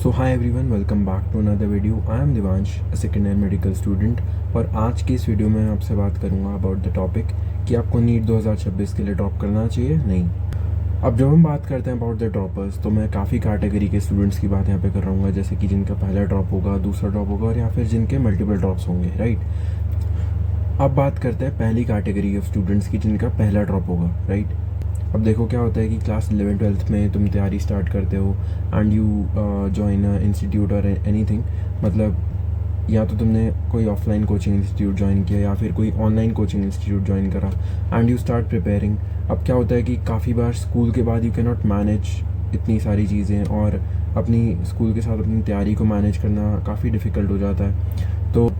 So hi everyone, welcome back to another video. I am Divansh, second year medical student. और आज की इस video में मैं आपसे बात करूंगा अबाउट द टॉपिक कि आपको नीट 2026 के लिए ड्रॉप करना चाहिए नहीं। अब जब हम बात करते हैं अबाउट द ड्रॉपर्स, तो मैं काफ़ी कैटेगरी के स्टूडेंट्स की बात यहाँ पे कर रहा हूँ, जैसे कि जिनका पहला ड्रॉप होगा, दूसरा ड्रॉप होगा, और या फिर जिनके मल्टीपल ड्रॉप्स होंगे, राइट। अब बात करते हैं पहली कैटेगरी ऑफ स्टूडेंट्स की जिनका पहला ड्रॉप होगा, राइट। अब देखो क्या होता है कि क्लास 11-12 में तुम तैयारी स्टार्ट करते हो एंड यू जॉइन इंस्टीट्यूट और एनीथिंग, मतलब या तो तुमने कोई ऑफलाइन कोचिंग इंस्टीट्यूट ज्वाइन किया या फिर कोई ऑनलाइन कोचिंग इंस्टीट्यूट ज्वाइन करा एंड यू स्टार्ट प्रिपेयरिंग। अब क्या होता है कि काफ़ी बार स्कूल के बाद यू कैन नॉट मैनेज इतनी सारी चीज़ें, और अपनी स्कूल के साथ अपनी तैयारी को मैनेज करना काफ़ी डिफ़िकल्ट हो जाता है। तो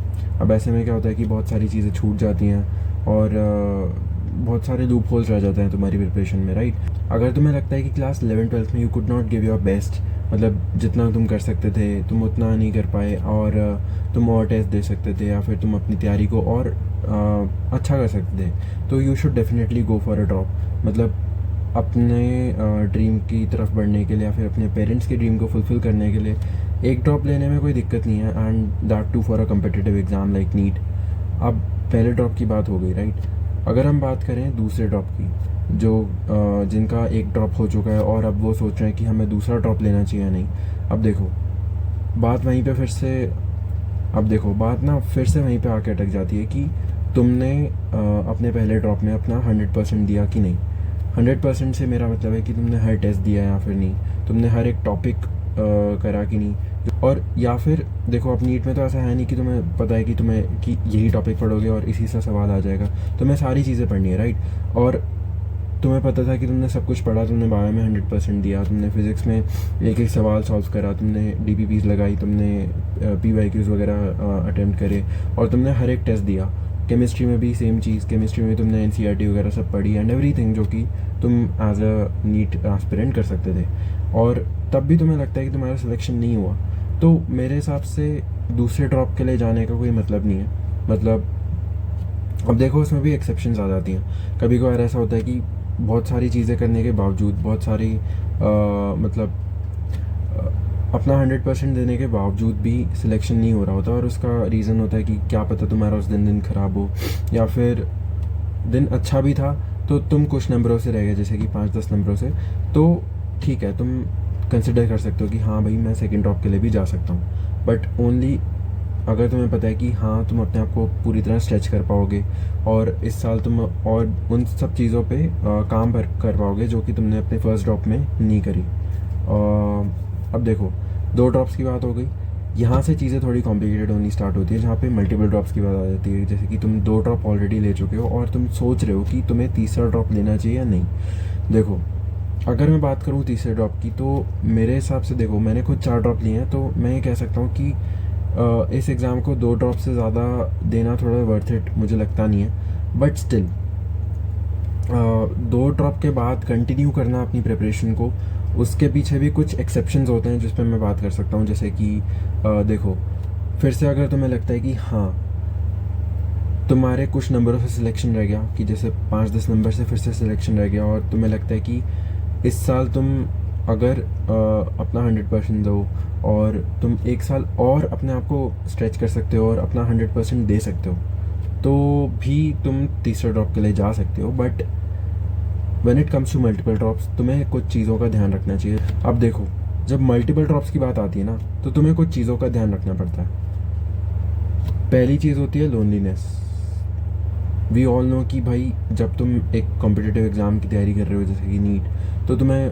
अब ऐसे में क्या होता है कि बहुत सारी चीज़ें छूट जाती हैं और बहुत सारे लूप होल्स रह जाते हैं तुम्हारी प्रिपरेशन में, राइट। अगर तुम्हें लगता है कि क्लास 11-12 में you could not give your best, मतलब जितना तुम कर सकते थे तुम उतना नहीं कर पाए, और तुम और टेस्ट दे सकते थे या फिर तुम अपनी तैयारी को और अच्छा कर सकते थे, तो you should definitely go for a drop. मतलब अपने ड्रीम की तरफ बढ़ने के लिए या फिर अपने पेरेंट्स के ड्रीम को फुलफ़िल करने के लिए एक ड्रॉप लेने में कोई दिक्कत नहीं है, and that too for a competitive exam like NEET. अब पहले ड्रॉप की बात हो गई, राइट। अगर हम बात करें दूसरे ड्रॉप की, जो जिनका एक ड्रॉप हो चुका है और अब वो सोच रहे हैं कि हमें दूसरा ड्रॉप लेना चाहिए या नहीं। अब देखो बात वहीं पे फिर से अब देखो बात ना फिर से वहीं पे आके अटक जाती है कि तुमने अपने पहले ड्रॉप में अपना 100% दिया कि नहीं। 100% से मेरा मतलब है कि तुमने हर टेस्ट दिया या फिर नहीं, तुमने हर एक टॉपिक करा कि नहीं। और या फिर देखो, अब नीट में तो ऐसा है नहीं कि तुम्हें पता है कि यही टॉपिक पढ़ोगे और इसी से सवाल आ जाएगा। तुम्हें सारी चीज़ें पढ़नी है, राइट। और तुम्हें पता था कि तुमने सब कुछ पढ़ा, तुमने बायो में 100% दिया, तुमने फिज़िक्स में एक एक सवाल सॉल्व करा, तुमने DPPs लगाई, तुमने PYQs वगैरह अटैम्प्ट करे, और तुमने हर एक टेस्ट दिया। केमिस्ट्री में भी सेम चीज़, केमिस्ट्री में तुमने NCERT वगैरह सब पढ़ी एंड एवरीथिंग, जो कि तुम एज अ नीट एस्पिरेंट कर सकते थे, और तब भी तुम्हें लगता है कि तुम्हारा सिलेक्शन नहीं हुआ। तो मेरे हिसाब से दूसरे ड्रॉप के लिए जाने का कोई मतलब नहीं है। मतलब अब देखो, उसमें भी एक्सेप्शंस आ जाती हैं। कभी कभार ऐसा होता है कि बहुत सारी चीज़ें करने के बावजूद, बहुत सारी मतलब अपना 100% देने के बावजूद भी सिलेक्शन नहीं हो रहा होता, और उसका रीज़न होता है कि क्या पता तुम्हारा उस दिन ख़राब हो, या फिर दिन अच्छा भी था तो तुम कुछ नंबरों से रह गए, जैसे कि 5-10 नंबरों से। तो ठीक है, तुम कंसिडर कर सकते हो कि हाँ भाई, मैं सेकेंड ड्रॉप के लिए भी जा सकता हूँ, बट ओनली अगर तुम्हें पता है कि हाँ तुम अपने आप को पूरी तरह स्ट्रेच कर पाओगे, और इस साल तुम और उन सब चीज़ों पे काम कर पाओगे जो कि तुमने अपने फर्स्ट ड्रॉप में नहीं करी। अब देखो, 2 ड्रॉप्स की बात हो गई। यहाँ से चीज़ें थोड़ी कॉम्प्लिकेटेड होनी स्टार्ट होती है, जहाँ पे मल्टीपल ड्रॉप्स की बात आ जाती है। जैसे कि तुम 2 ड्रॉप ऑलरेडी ले चुके हो और तुम सोच रहे हो कि तुम्हें तीसरा ड्रॉप लेना चाहिए या नहीं। देखो, अगर मैं बात करूँ तीसरे ड्रॉप की, तो मेरे हिसाब से देखो, मैंने खुद 4 ड्रॉप लिए हैं, तो मैं ये कह सकता हूँ कि इस एग्ज़ाम को 2 ड्रॉप से ज़्यादा देना थोड़ा वर्थ इट मुझे लगता नहीं है। बट स्टिल 2 ड्रॉप के बाद कंटिन्यू करना अपनी प्रिपरेशन को, उसके पीछे भी कुछ एक्सेप्शंस होते हैं जिस पर मैं बात कर सकता हूँ। जैसे कि देखो, फिर से अगर तुम्हें लगता है कि हाँ तुम्हारे कुछ नंबरों से सिलेक्शन रह गया, कि जैसे 5-10 नंबर से फिर से सिलेक्शन रह गया, और तुम्हें लगता है कि इस साल तुम अगर अपना 100% दो और तुम एक साल और अपने आप को स्ट्रेच कर सकते हो और अपना 100% दे सकते हो, तो भी तुम तीसरे ड्रॉप के लिए जा सकते हो। But when it comes to multiple drops, तुम्हें कुछ चीज़ों का ध्यान रखना चाहिए। अब देखो, जब मल्टीपल ड्रॉप्स की बात आती है ना, तो तुम्हें कुछ चीज़ों का ध्यान रखना पड़ता है। पहली चीज़ होती है लोनलीनेस। वी ऑल नो कि भाई, जब तुम एक कॉम्पिटिटिव एग्ज़ाम की तैयारी कर रहे हो जैसे कि नीट, तो तुम्हें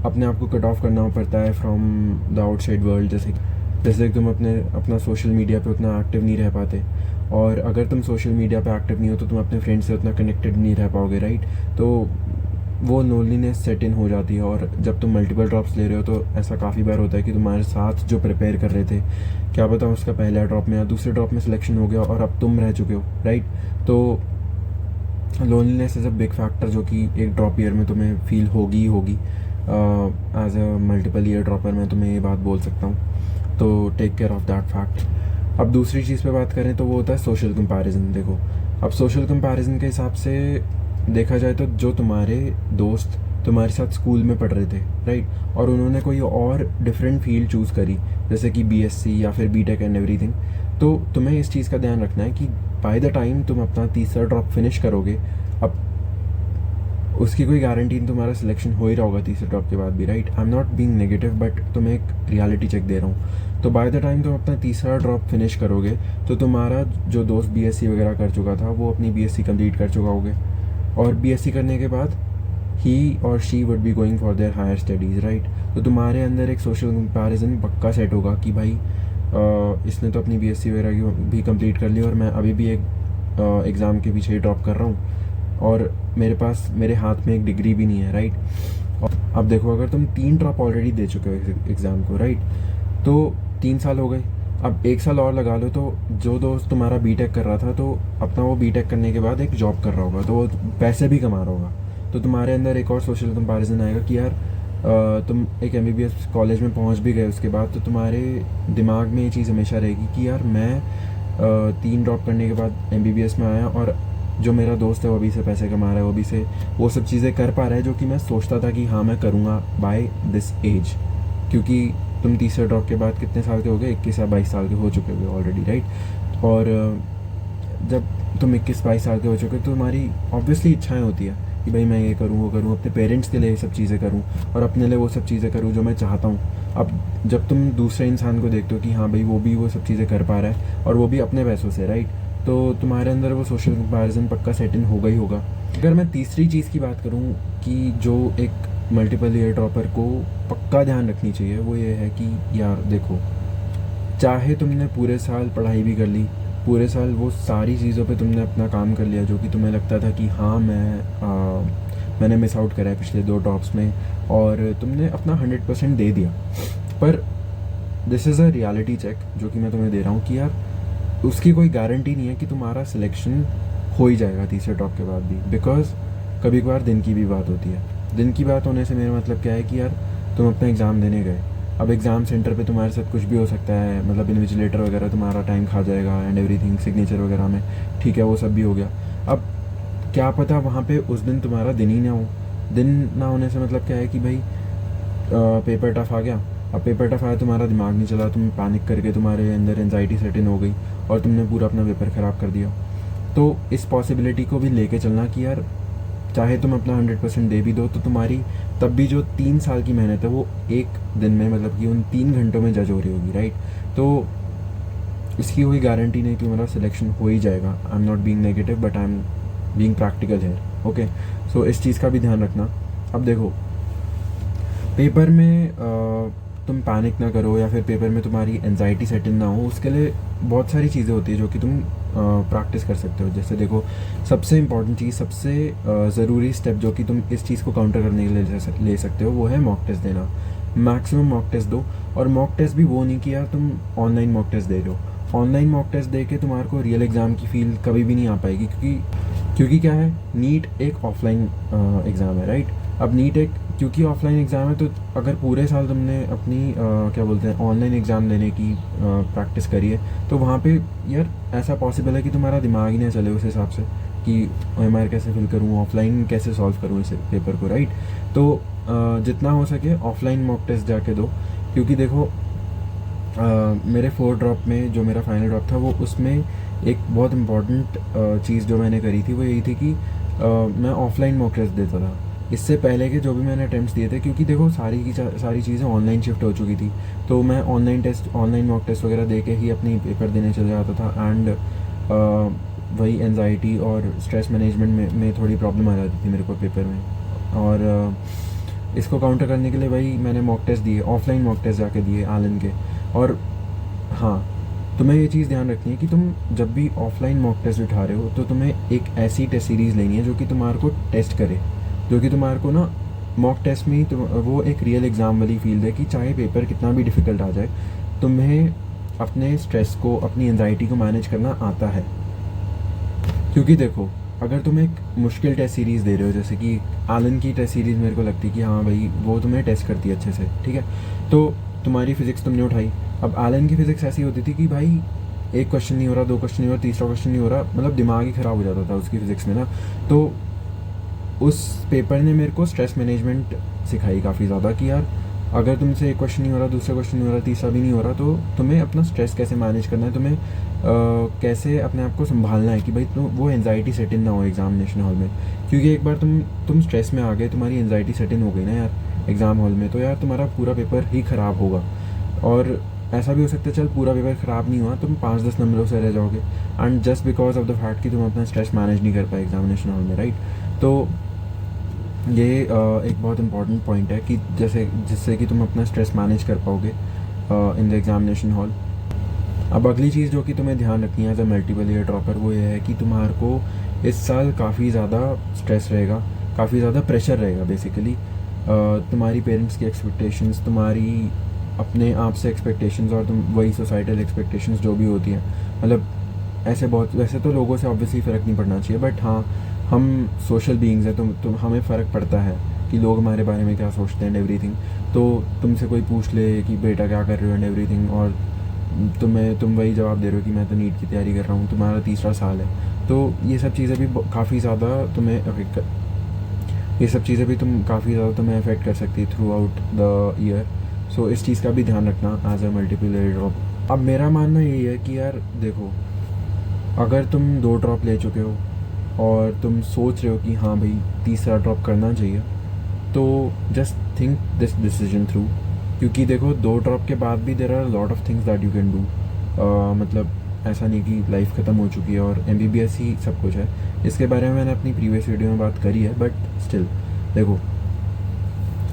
अपने आप को कट ऑफ करना पड़ता है फ्रॉम द आउटसाइड वर्ल्ड। जैसे तुम अपना सोशल मीडिया पे उतना एक्टिव नहीं रह पाते, और अगर तुम सोशल मीडिया पे एक्टिव नहीं हो तो तुम अपने फ्रेंड्स से उतना कनेक्टेड नहीं रह पाओगे, राइट। तो वो लोनलीनेस सेट इन हो जाती है। और जब तुम मल्टीपल ड्रॉप्स ले रहे हो तो ऐसा काफ़ी बार होता है कि तुम्हारे साथ जो प्रिपेयर कर रहे थे, क्या पता उसका पहला ड्रॉप में या दूसरे ड्रॉप में सिलेक्शन हो गया और अब तुम रह चुके हो, राइट। तो loneliness is a big factor जो कि एक ड्रॉप ईयर में तुम्हें फील होगी as a multiple year dropper मैं तुम्हें ये बात बोल सकता हूँ। तो take care of that fact. अब दूसरी चीज़ पे बात करें तो वो होता है सोशल कंपैरिजन। देखो, अब सोशल कंपैरिजन के हिसाब से देखा जाए तो जो तुम्हारे दोस्त तुम्हारे साथ स्कूल में पढ़ रहे थे, राइट, और उन्होंने कोई और डिफरेंट फील्ड चूज़ करी, जैसे कि बीएससी या फिर बीटेक एंड एवरीथिंग, तो तुम्हें इस चीज़ का ध्यान रखना है कि बाय द टाइम तुम अपना तीसरा ड्रॉप फिनिश करोगे, अब उसकी कोई गारंटी नहीं तुम्हारा सिलेक्शन हो ही रहा होगा तीसरे ड्रॉप के बाद भी, right. I am not being negative, but तुम्हें एक रियलिटी चेक दे रहा हूँ। तो बाय द टाइम तुम अपना तीसरा ड्रॉप फिनिश करोगे तो तुम्हारा जो दोस्त बीएससी वगैरह कर चुका था वो अपनी बीएससी कंप्लीट कर चुका होगे, और बीएससी करने के बाद ही और she would be going for their higher studies, right. तो तुम्हारे अंदर एक सोशल कंपैरिजन पक्का सेट होगा कि भाई इसने तो अपनी बीएससी वगैरह की भी कंप्लीट कर ली और मैं अभी भी एक एग्ज़ाम के पीछे ही ड्रॉप कर रहा हूँ, और मेरे हाथ में एक डिग्री भी नहीं है, राइट। और अब देखो, अगर तुम 3 ड्रॉप ऑलरेडी दे चुके हो एग्ज़ाम को, राइट, तो 3 साल हो गए, अब 1 साल और लगा लो, तो जो दोस्त तुम्हारा बीटेक कर रहा था तो अपना वो बीटेक करने के बाद एक जॉब कर रहा होगा, तो वो पैसे भी कमा रहा होगा, तो तुम्हारे अंदर एक और सोशल कंपैरिजन आएगा कि यार तुम एक एमबीबीएस कॉलेज में पहुंच भी गए उसके बाद, तो तुम्हारे दिमाग में ये चीज़ हमेशा रहेगी कि यार मैं 3 ड्रॉप करने के बाद एमबीबीएस में आया और जो मेरा दोस्त है वो अभी से पैसे कमा रहा है, वो अभी से वो सब चीज़ें कर पा रहा है जो कि मैं सोचता था कि हाँ मैं करूँगा बाय दिस एज, क्योंकि तुम तीसरे ड्रॉप के बाद कितने साल के हो गए, 21 या 22 साल के हो चुके हो ऑलरेडी, राइट। और जब तुम 21-22 साल के हो चुके तो तुम्हारी ऑब्वियसली इच्छाएं होती है कि भाई मैं ये करूँ वो करूँ, अपने पेरेंट्स के लिए ये सब चीज़ें करूँ और अपने लिए वो सब चीज़ें करूँ जो मैं चाहता हूँ। अब जब तुम दूसरे इंसान को देखते हो कि हाँ भाई वो भी वो सब चीज़ें कर पा रहा है और वो भी अपने पैसों से, राइट, तो तुम्हारे अंदर वो सोशल कंपैरिजन पक्का सेट इन होगा ही होगा। अगर मैं तीसरी चीज़ की बात करूँ कि जो एक मल्टीपल ईयर ड्रॉपर को पक्का ध्यान रखनी चाहिए, वो ये है कि यार देखो, चाहे तुमने पूरे साल पढ़ाई भी कर ली, पूरे साल वो सारी चीज़ों पे तुमने अपना काम कर लिया जो कि तुम्हें लगता था कि हाँ मैंने मिस आउट करा है पिछले 2 ड्रॉप्स में, और तुमने अपना 100% दे दिया, पर this is a reality check जो कि मैं तुम्हें दे रहा हूँ कि यार उसकी कोई गारंटी नहीं है कि तुम्हारा सिलेक्शन हो ही जाएगा तीसरे ड्रॉप के बाद भी, बिकॉज कभी कभार दिन की भी बात होती है। दिन की बात होने से मेरा मतलब क्या है कि यार तुम अपना एग्ज़ाम देने गए, अब एग्ज़ाम सेंटर पे तुम्हारे साथ कुछ भी हो सकता है, मतलब इन्विजिलेटर वगैरह तुम्हारा टाइम खा जाएगा एंड एवरीथिंग, सिग्नेचर वगैरह में, ठीक है वो सब भी हो गया। अब क्या पता वहाँ पे उस दिन तुम्हारा दिन ही ना हो, दिन ना होने से मतलब क्या है कि भाई पेपर टफ आ गया, अब पेपर टफ आया, तुम्हारा दिमाग नहीं चला, तुम पैनिक करके तुम्हारे अंदर एंजाइटी सेट इन हो गई और तुमने पूरा अपना पेपर ख़राब कर दिया। तो इस पॉसिबिलिटी को भी लेके चलना कि यार चाहे तुम अपना 100% दे भी दो तो तुम्हारी तब भी जो 3 साल की मेहनत है वो एक दिन में, मतलब कि उन 3 घंटों में जज हो रही होगी, राइट। तो इसकी कोई गारंटी नहीं कि तुम्हारा सिलेक्शन हो ही जाएगा। I am not being negative but I am being practical है, ओके। सो इस चीज़ का भी ध्यान रखना। अब देखो, पेपर में तुम पैनिक ना करो या फिर पेपर में तुम्हारी एंजाइटी सेट इन ना हो, उसके लिए बहुत सारी चीज़ें होती है जो कि तुम प्रैक्टिस कर सकते हो। जैसे देखो, सबसे इम्पॉर्टेंट चीज़, सबसे ज़रूरी स्टेप जो कि तुम इस चीज़ को काउंटर करने के लिए ले सकते हो, वो है मॉक टेस्ट देना। मैक्सिमम मॉक टेस्ट दो, और मॉक टेस्ट भी वो नहीं कि यार तुम ऑनलाइन मॉक टेस्ट दे रहे हो। ऑनलाइन मॉक टेस्ट दे के तुम्हारे को रियल एग्ज़ाम की फील कभी भी नहीं आ पाएगी, क्योंकि क्या है, नीट एक ऑफलाइन एग्ज़ाम है, राइट। अब नीट एक क्योंकि ऑफलाइन एग्ज़ाम है, तो अगर पूरे साल तुमने अपनी क्या बोलते हैं ऑनलाइन एग्ज़ाम देने की प्रैक्टिस करी है, तो वहाँ पे यार ऐसा पॉसिबल है कि तुम्हारा दिमाग ही ना चले उस हिसाब से कि OMR कैसे फिल करूँ, ऑफलाइन कैसे सॉल्व करूँ इस पेपर को, राइट। तो जितना हो सके ऑफलाइन मॉक टेस्ट जाके दो, क्योंकि देखो मेरे 4 ड्रॉप में जो मेरा फाइनल ड्रॉप था, वो उसमें एक बहुत इम्पॉर्टेंट चीज़ जो मैंने करी थी वो यही थी कि मैं ऑफलाइन मॉक टेस्ट देता था। इससे पहले के जो भी मैंने अटैम्प्ट्स दिए थे, क्योंकि देखो सारी चीज़ें ऑनलाइन शिफ्ट हो चुकी थी, तो मैं ऑनलाइन मॉक टेस्ट वगैरह दे के ही अपनी पेपर देने चले जाता था। एंड वही एनजाइटी और स्ट्रेस मैनेजमेंट में थोड़ी प्रॉब्लम आ जाती थी मेरे को पेपर में, और इसको काउंटर करने के लिए वही मैंने मॉक टेस्ट दिए, ऑफलाइन मॉक टेस्ट जाके दिए आलन के। और हाँ, तुम्हें ये चीज़ ध्यान रखनी है कि तुम जब भी ऑफलाइन मॉक टेस्ट उठा रहे हो तो तुम्हें एक ऐसी टेस्ट सीरीज़ लेनी है जो कि तुम्हारे को टेस्ट करे, जो कि तुम्हारे को ना मॉक टेस्ट में वो एक रियल एग्ज़ाम वाली फील है कि चाहे पेपर कितना भी डिफ़िकल्ट आ जाए, तुम्हें अपने स्ट्रेस को, अपनी एंजाइटी को मैनेज करना आता है। क्योंकि देखो, अगर तुम एक मुश्किल टेस्ट सीरीज़ दे रहे हो, जैसे कि आलन की टेस्ट सीरीज़ मेरे को लगती है कि हाँ भाई वो तुम्हें टेस्ट करती है अच्छे से, ठीक है, तो तुम्हारी फिज़िक्स तुमने उठाई। अब आलन की फ़िज़िक्स ऐसी होती थी कि भाई एक क्वेश्चन नहीं हो रहा, 2 क्वेश्चन नहीं हो रहा, तीसरा क्वेश्चन नहीं हो रहा, मतलब दिमाग ही ख़राब हो जाता था उसकी फ़िज़िक्स में ना। तो उस पेपर ने मेरे को स्ट्रेस मैनेजमेंट सिखाई काफ़ी ज़्यादा कि यार अगर तुमसे एक क्वेश्चन नहीं हो रहा, दूसरा क्वेश्चन नहीं हो रहा, तीसरा भी नहीं हो रहा, तो तुम्हें अपना स्ट्रेस कैसे मैनेज करना है, तुम्हें कैसे अपने आप को संभालना है कि भाई तुम वो एंजाइटी सेट इन ना हो एग्जामिनेशन हॉल में। क्योंकि एक बार तुम स्ट्रेस में आ गए, तुम्हारी एंजाइटी सेट इन हो गई ना यार एग्ज़ाम हॉल में, तो यार तुम्हारा पूरा पेपर ही ख़राब होगा। और ऐसा भी हो सकता है चल पूरा पेपर ख़राब नहीं हुआ, तुम 5-10 नंबरों से रह जाओगे, and just because of the fact कि तुम अपना स्ट्रेस मैनेज नहीं कर पाए एग्जामिनेशन हॉल में, राइट। तो ये एक बहुत इंपॉर्टेंट पॉइंट है कि जिससे कि तुम अपना स्ट्रेस मैनेज कर पाओगे इन द एग्जामिनेशन हॉल। अब अगली चीज़ जो कि तुम्हें ध्यान रखनी है as a multiple year dropper, वो ये है कि तुम्हारे को इस साल काफ़ी ज़्यादा स्ट्रेस रहेगा, काफ़ी ज़्यादा प्रेशर रहेगा बेसिकली। तुम्हारी पेरेंट्स की एक्सपेक्टेशंस, तुम्हारी अपने आप से एक्सपेक्टेशंस, और तुम वही सोसाइटल एक्सपेक्टेशंस जो भी होती हैं, मतलब ऐसे बहुत, वैसे तो लोगों से ऑब्वियसली फ़र्क नहीं पड़ना चाहिए, बट हाँ हम सोशल बीइंग्स हैं, तुम हमें फ़र्क पड़ता है कि लोग हमारे बारे में क्या सोचते हैं एंड एवरीथिंग। तो तुमसे कोई पूछ ले कि बेटा क्या कर रहे हो एंड एवरीथिंग, और तुम वही जवाब दे रहे हो कि मैं तो नीट की तैयारी कर रहा हूँ, तुम्हारा तीसरा साल है, तो ये सब चीज़ें भी काफ़ी ज़्यादा तुम्हें तुम्हें अफेक्ट कर सकती है throughout the year. So इस चीज़ का भी ध्यान रखना as a multiple year drop. अब मेरा मानना यही है कि यार देखो, अगर तुम 2 ड्रॉप ले चुके हो और तुम सोच रहे हो कि हाँ भाई तीसरा ड्रॉप करना चाहिए, तो just think this decision through. क्योंकि देखो 2 ड्रॉप के बाद भी there are lot of things that you can do. मतलब ऐसा नहीं कि लाइफ ख़त्म हो चुकी है और MBBS ही सब कुछ है। इसके बारे में मैंने अपनी प्रीवियस वीडियो में बात करी है, बट स्टिल देखो,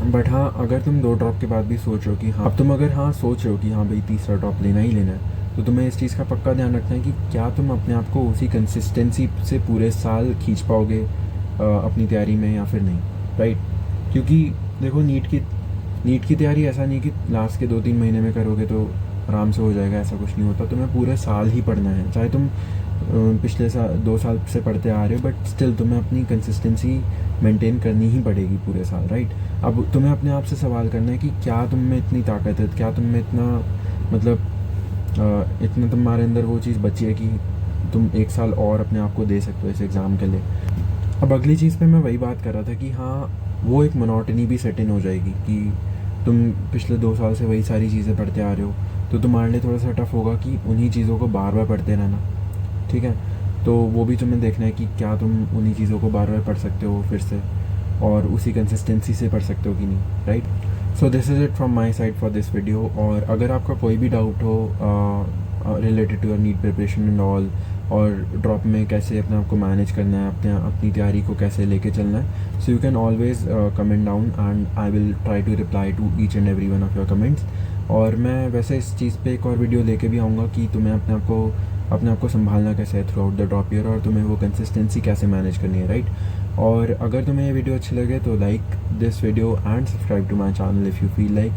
बट हाँ अगर तुम 2 ड्रॉप के बाद भी सोच रहे हो कि हाँ, अब तुम अगर हाँ सोच रहे हो कि हाँ भाई तीसरा ड्रॉप लेना ही लेना है, तो तुम्हें इस चीज़ का पक्का ध्यान रखना है कि क्या तुम अपने आप को उसी कंसिस्टेंसी से पूरे साल खींच पाओगे अपनी तैयारी में या फिर नहीं, राइट। क्योंकि देखो नीट की तैयारी ऐसा नहीं कि लास्ट के 2-3 महीने में करोगे तो आराम से हो जाएगा, ऐसा कुछ नहीं होता। तुम्हें पूरे साल ही पढ़ना है, चाहे तुम पिछले 2 साल से पढ़ते आ रहे हो, बट स्टिल तुम्हें अपनी कंसिस्टेंसी मेंटेन करनी ही पड़ेगी पूरे साल, राइट। अब तुम्हें अपने आप से सवाल करना है कि क्या तुम में इतनी ताकत है, क्या तुम में इतना मतलब इतना तुम्हारे अंदर वो चीज़ बची है कि तुम 1 साल और अपने आप को दे सकते हो इस एग्ज़ाम के लिए। अब अगली चीज़ पे मैं वही बात कर रहा था कि हाँ वो एक मोनोटनी भी सेट इन हो जाएगी कि तुम पिछले 2 साल से वही सारी चीज़ें पढ़ते आ रहे हो, तो तुम्हारे लिए थोड़ा सा टफ होगा कि उन्हीं चीज़ों को बार बार पढ़ते रहना, ठीक है। तो वो भी तुम्हें देखना है कि क्या तुम उन्हीं चीज़ों को बार बार पढ़ सकते हो फिर से, और उसी कंसिस्टेंसी से पढ़ सकते हो कि नहीं, right. So this is it from my side for this video. और अगर आपका कोई भी डाउट हो related to your NEET preparation and all, और ड्रॉप में कैसे अपने आप को मैनेज करना है, अपनी तैयारी को कैसे लेके चलना है, so you can always comment down and I will try to reply to each and every one of your comments. और मैं वैसे इस चीज़ पे एक और वीडियो लेके भी आऊँगा कि तुम्हें अपने आप को संभालना कैसे है throughout the drop year, और तुम्हें वो कंसिस्टेंसी कैसे मैनेज करनी है, राइट। और अगर तुम्हें ये वीडियो अच्छी लगे तो like this video and subscribe to my channel if you feel like.